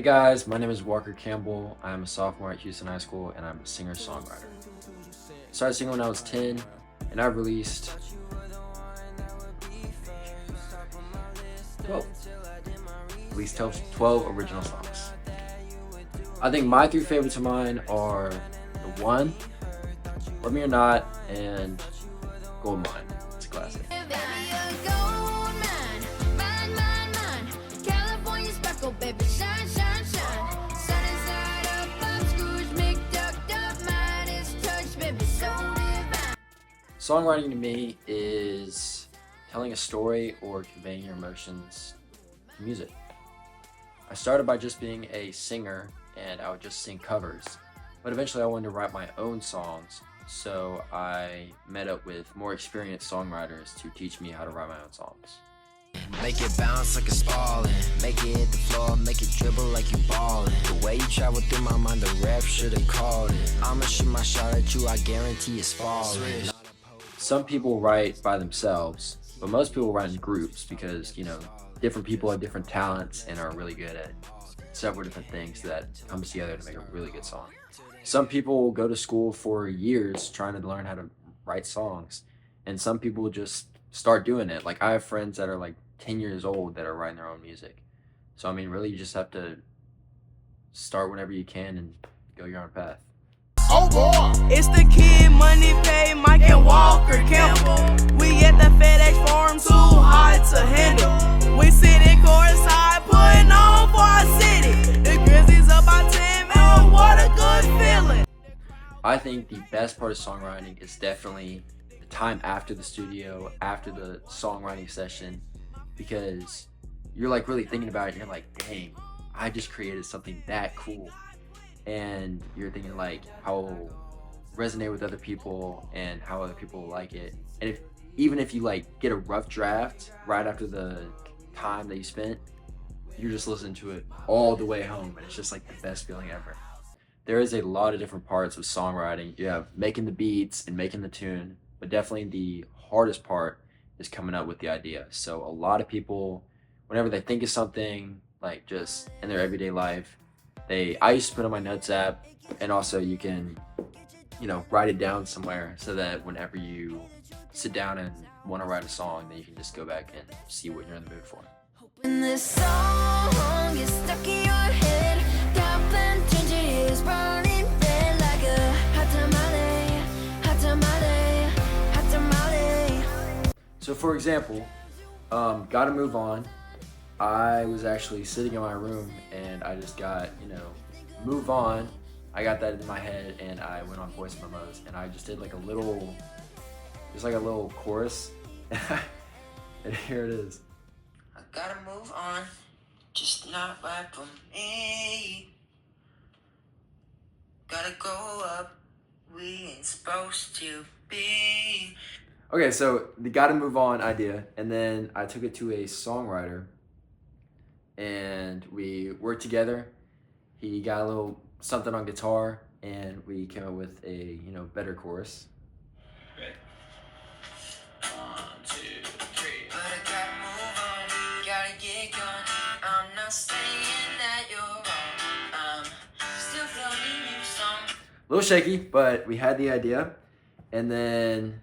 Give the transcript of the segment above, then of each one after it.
Hey guys, my name is Walker Campbell. I'm a sophomore at Houston High School and I'm a singer-songwriter. I started singing when I was 10 and I've released 12. At least 12 original songs. I think my three favorites of mine are The One, Love Me or Not, and Gold Mine. It's a classic. Songwriting to me is telling a story or conveying your emotions to music. I started by just being a singer and I would just sing covers, but eventually I wanted to write my own songs, so I met up with more experienced songwriters to teach me how to write my own songs. Make it bounce like it's ballin', make it hit the floor, make it dribble like you ballin'. The way you travel through my mind, the ref should've called it. I'ma shoot my shot at you, I guarantee it's falling. Some people write by themselves, but most people write in groups because, different people have different talents and are really good at several different things that comes together to make a really good song. Some people go to school for years trying to learn how to write songs, and some people just start doing it. Like, I have friends that are like 10 years old that are writing their own music. So I mean, really, you just have to start whenever you can and go your own path. Oh boy! It's the Kid, Money Pay, Mike and Walker Campbell. We at the FedEx Farm, too hot to handle. We sitting courtside, putting on for our city. The Grizzlies up by 10, man, what a good feeling. I think the best part of songwriting is definitely the time after the studio, after the songwriting session, because you're like really thinking about it and you're like, dang, I just created something that cool. And you're thinking like how it will resonate with other people and how other people will like it. And even if you like get a rough draft right after the time that you spent, you're just listening to it all the way home and it's just like the best feeling ever. There is a lot of different parts of songwriting. You have making the beats and making the tune, but definitely the hardest part is coming up with the idea. So a lot of people, whenever they think of something like just in their everyday life, I used to put on my notes app, and also you can, write it down somewhere so that whenever you sit down and want to write a song, then you can just go back and see what you're in the mood for. When this song is stuck in your head, goblin ginger is burning red like a hot tamale, hot tamale, hot tamale. So for example, Gotta Move On, I was actually sitting in my room and I just got, Move On. I got that in my head and I went on voice memos and I just did like a little chorus. And here it is. I gotta move on, just not right for me. Gotta go up, we ain't supposed to be. Okay, so the Gotta Move On idea, and then I took it to a songwriter and we worked together. He got a little something on guitar and we came up with a, better chorus. Ready? 1, 2, 3. But I gotta move on, gotta get going. I'm not saying that you're wrong. I'm still feeling you some. A little shaky, but we had the idea, and then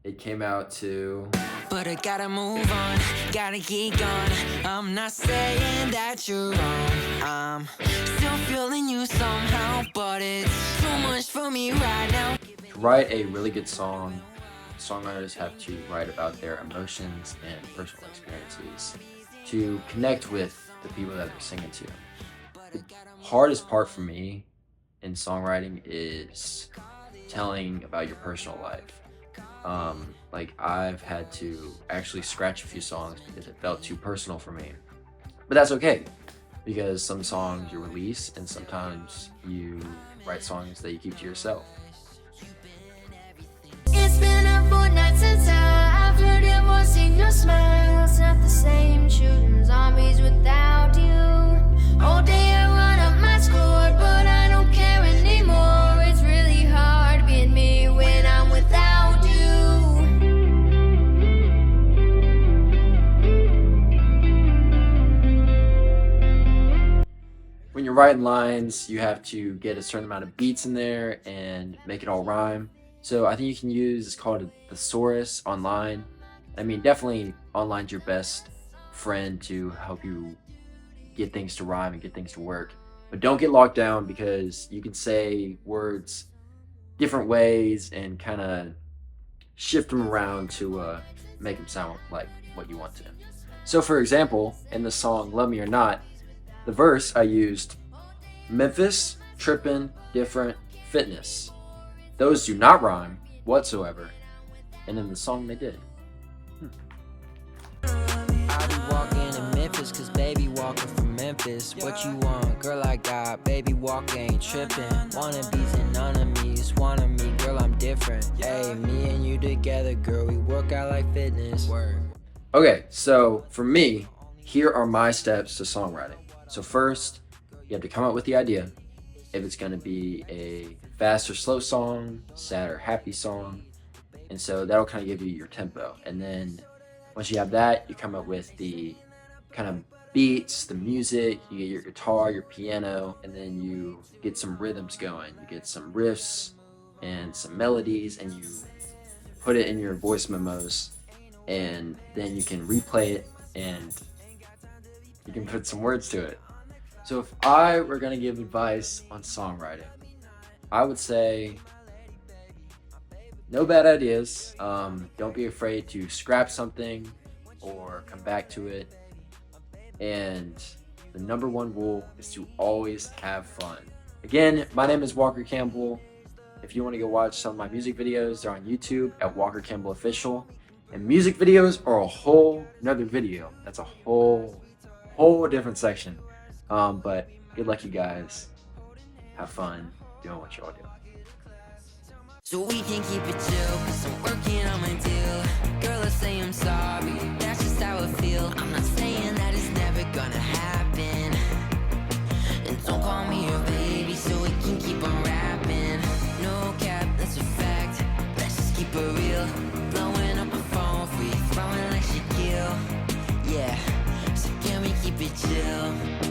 it came out to... But I gotta move on, gotta get going. I'm not saying that you're wrong. I'm still feeling you somehow, but it's too much for me right now. To write a really good song, songwriters have to write about their emotions and personal experiences to connect with the people that they're singing to. The hardest part for me in songwriting is telling about your personal life. Like, I've had to actually scratch a few songs because it felt too personal for me. But that's okay, because some songs you release and sometimes you write songs that you keep to yourself. It's been a fortnight since I've heard your voice and your smile. It's not the same shooting zombies without you. All day I run up my score, but I don't care anymore. It's really hard being me when I'm without you. writing lines, you have to get a certain amount of beats in there and make it all rhyme. So I think you can use, it's called a thesaurus online. I mean, definitely online's your best friend to help you get things to rhyme and get things to work. But don't get locked down, because you can say words different ways and kind of shift them around to make them sound like what you want to. So for example, in the song Love Me or Not, the verse I used Memphis, trippin', different, fitness. Those do not rhyme whatsoever, and in the song they did. I be walking in Memphis, cause baby walking from Memphis. What you want, girl, I got, baby walk ain't tripping. Wannabes and enemies, wanna me, girl, I'm different. Hey, me and you together, girl, we work out like fitness. Okay, so for me, here are my steps to songwriting. So first, you have to come up with the idea. If it's gonna be a fast or slow song, sad or happy song. And so that'll kind of give you your tempo. And then once you have that, you come up with the kind of beats, the music, you get your guitar, your piano, and then you get some rhythms going. You get some riffs and some melodies, and you put it in your voice memos, and then you can replay it and you can put some words to it. So if I were gonna give advice on songwriting, I would say no bad ideas. Don't be afraid to scrap something or come back to it. And the number one rule is to always have fun. Again, my name is Walker Campbell. If you want to go watch some of my music videos, they're on YouTube at Walker Campbell Official. And music videos are a whole nother video. That's a whole different section. But good luck, you guys. Have fun doing what y'all do. So we can keep it chill, cause I'm working on my deal. Girl, let's say I'm sorry, that's just how I feel. I'm not saying that it's never gonna happen. And don't call me your baby, so we can keep on rapping. No cap, that's a fact, let's just keep it real. Blowing up a phone, free throwing like Shaquille. Yeah, so can we keep it chill?